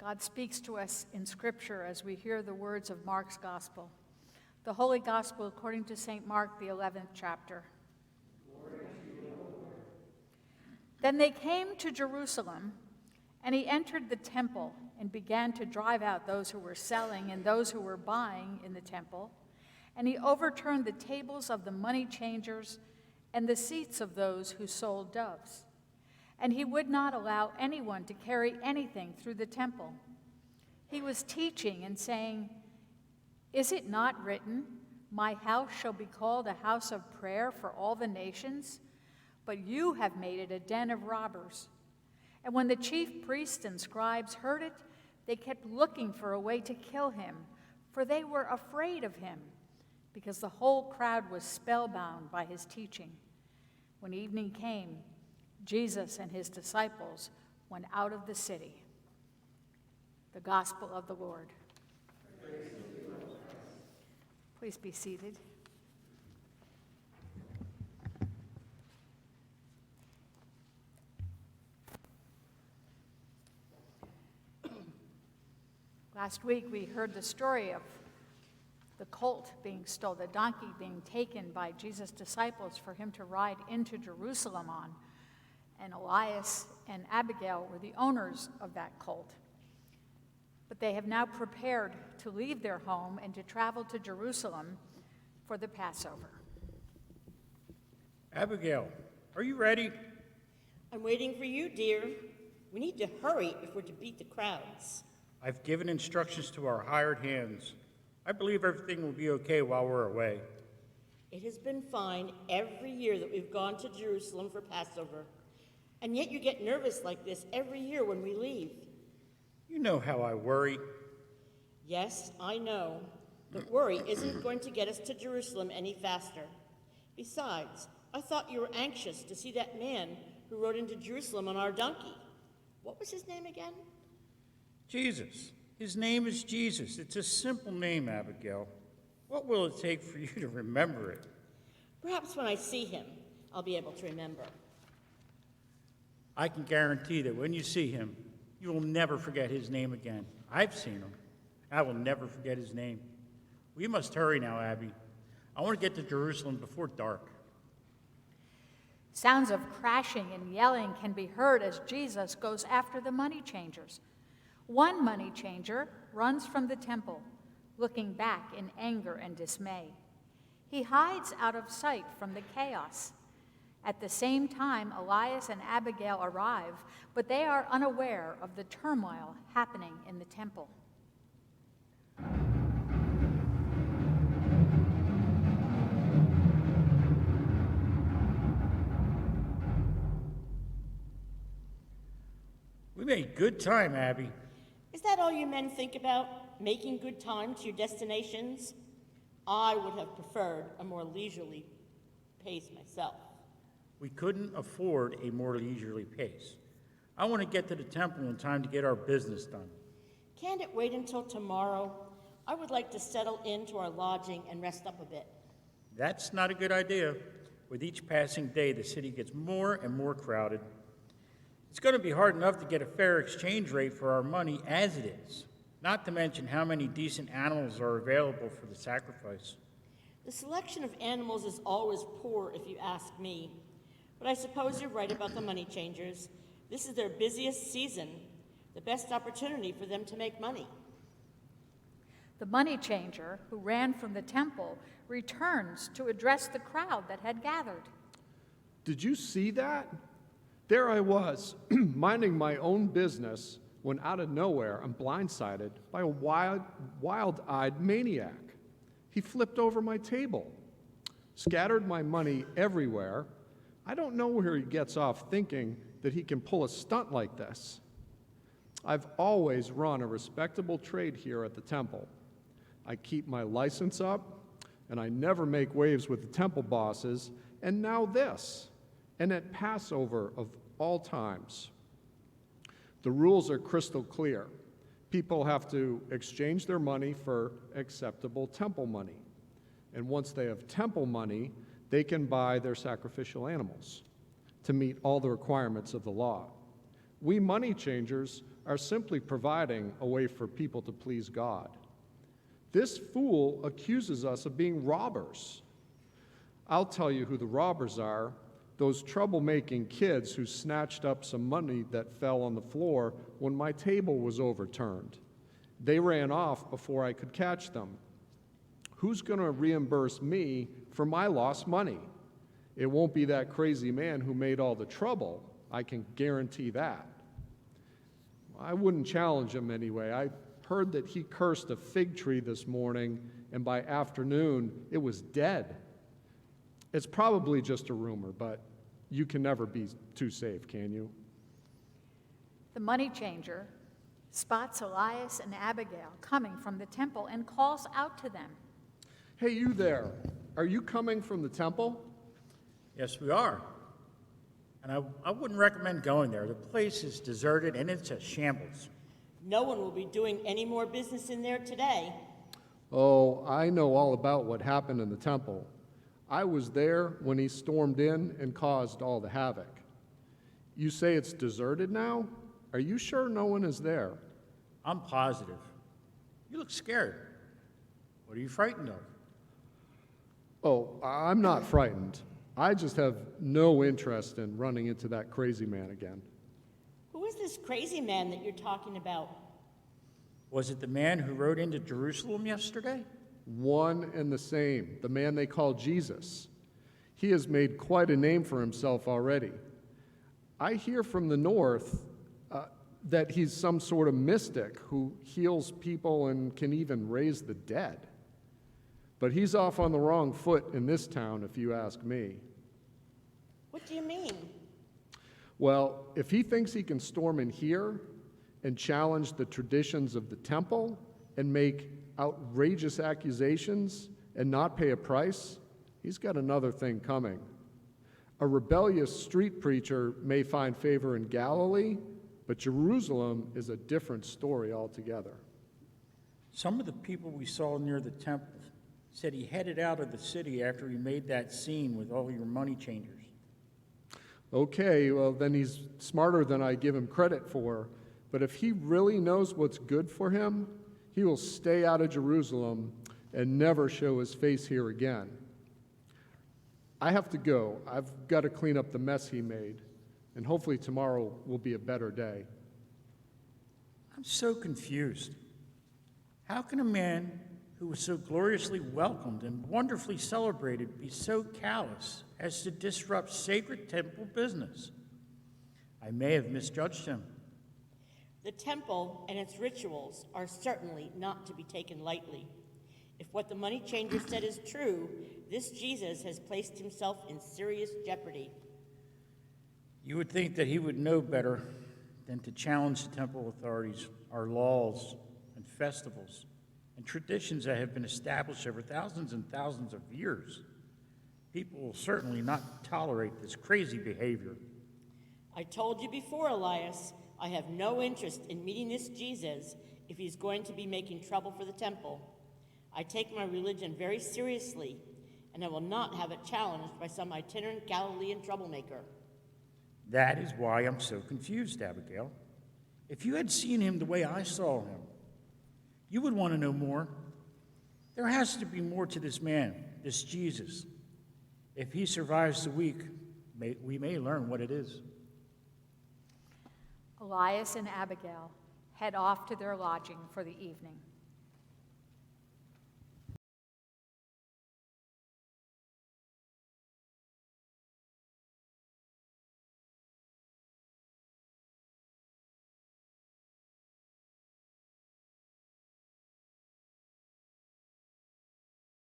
God speaks to us in Scripture as we hear the words of Mark's Gospel. The Holy Gospel according to St. Mark, the 11th chapter. Then they came to Jerusalem, and he entered the temple and began to drive out those who were selling and those who were buying in the temple. And he overturned the tables of the money changers and the seats of those who sold doves. And he would not allow anyone to carry anything through the temple. He was teaching and saying, "Is it not written, 'My house shall be called a house of prayer for all the nations'? But you have made it a den of robbers." And when the chief priests and scribes heard it, they kept looking for a way to kill him, for they were afraid of him, because the whole crowd was spellbound by his teaching. When evening came, Jesus and his disciples went out of the city. The Gospel of the Lord. Please be seated. Last week we heard the story of the colt being stolen, the donkey being taken by Jesus' disciples for him to ride into Jerusalem on. And Elias and Abigail were the owners of that colt. But they have now prepared to leave their home and to travel to Jerusalem for the Passover. Abigail, are you ready? I'm waiting for you, dear. We need to hurry if we're to beat the crowds. I've given instructions to our hired hands. I believe everything will be okay while we're away. It has been fine every year that we've gone to Jerusalem for Passover. And yet you get nervous like this every year when we leave. You know how I worry. Yes, I know. But worry isn't going to get us to Jerusalem any faster. Besides, I thought you were anxious to see that man who rode into Jerusalem on our donkey. What was his name again? Jesus. His name is Jesus. It's a simple name, Abigail. What will it take for you to remember it? Perhaps when I see him, I'll be able to remember. I can guarantee that when you see him, you will never forget his name again. I've seen him. I will never forget his name. We must hurry now, Abby. I want to get to Jerusalem before dark. Sounds of crashing and yelling can be heard as Jesus goes after the money changers. One money changer runs from the temple, looking back in anger and dismay. He hides out of sight from the chaos. At the same time, Elias and Abigail arrive, but they are unaware of the turmoil happening in the temple. We made good time, Abby. Is that all you men think about, making good time to your destinations? I would have preferred a more leisurely pace myself. We couldn't afford a more leisurely pace. I want to get to the temple in time to get our business done. Can't it wait until tomorrow? I would like to settle into our lodging and rest up a bit. That's not a good idea. With each passing day, the city gets more and more crowded. It's going to be hard enough to get a fair exchange rate for our money as it is, not to mention how many decent animals are available for the sacrifice. The selection of animals is always poor, if you ask me. But I suppose you're right about the money changers. This is their busiest season, the best opportunity for them to make money. The money changer, who ran from the temple, returns to address the crowd that had gathered. Did you see that? There I was, minding my own business, when out of nowhere I'm blindsided by a wild-eyed maniac. He flipped over my table, scattered my money everywhere. I don't know where he gets off thinking that he can pull a stunt like this. I've always run a respectable trade here at the temple. I keep my license up, and I never make waves with the temple bosses, and now this, and at Passover of all times. The rules are crystal clear. People have to exchange their money for acceptable temple money. And once they have temple money, they can buy their sacrificial animals to meet all the requirements of the law. We money changers are simply providing a way for people to please God. This fool accuses us of being robbers. I'll tell you who the robbers are: those troublemaking kids who snatched up some money that fell on the floor when my table was overturned. They ran off before I could catch them. Who's going to reimburse me for my lost money? It won't be that crazy man who made all the trouble. I can guarantee that. I wouldn't challenge him anyway. I heard that he cursed a fig tree this morning, and by afternoon, it was dead. It's probably just a rumor, but you can never be too safe, can you? The money changer spots Elias and Abigail coming from the temple and calls out to them. Hey, you there. Are you coming from the temple? Yes, we are. And I wouldn't recommend going there. The place is deserted and it's a shambles. No one will be doing any more business in there today. Oh, I know all about what happened in the temple. I was there when he stormed in and caused all the havoc. You say it's deserted now? Are you sure no one is there? I'm positive. You look scared. What are you frightened of? Oh, I'm not frightened. I just have no interest in running into that crazy man again. Who is this crazy man that you're talking about? Was it the man who rode into Jerusalem yesterday? One and the same, the man they call Jesus. He has made quite a name for himself already. I hear from the north that he's some sort of mystic who heals people and can even raise the dead. But he's off on the wrong foot in this town, if you ask me. What do you mean? Well, if he thinks he can storm in here and challenge the traditions of the temple and make outrageous accusations and not pay a price, he's got another thing coming. A rebellious street preacher may find favor in Galilee, but Jerusalem is a different story altogether. Some of the people we saw near the temple said he headed out of the city after he made that scene with all your money changers. Okay, well, then he's smarter than I give him credit for. But if he really knows what's good for him, he will stay out of Jerusalem and never show his face here again. I have to go. I've got to clean up the mess he made, and hopefully tomorrow will be a better day. I'm so confused. How can a man who was so gloriously welcomed and wonderfully celebrated be so callous as to disrupt sacred temple business? I may have misjudged him. The temple and its rituals are certainly not to be taken lightly. If what the money changer said is true, this Jesus has placed himself in serious jeopardy. You would think that he would know better than to challenge the temple authorities, our laws and festivals and traditions that have been established over thousands and thousands of years. People will certainly not tolerate this crazy behavior. I told you before, Elias, I have no interest in meeting this Jesus if he's going to be making trouble for the temple. I take my religion very seriously, and I will not have it challenged by some itinerant Galilean troublemaker. That is why I'm so confused, Abigail. If you had seen him the way I saw him, you would want to know more. There has to be more to this man, this Jesus. If he survives the week, we may learn what it is. Elias and Abigail head off to their lodging for the evening.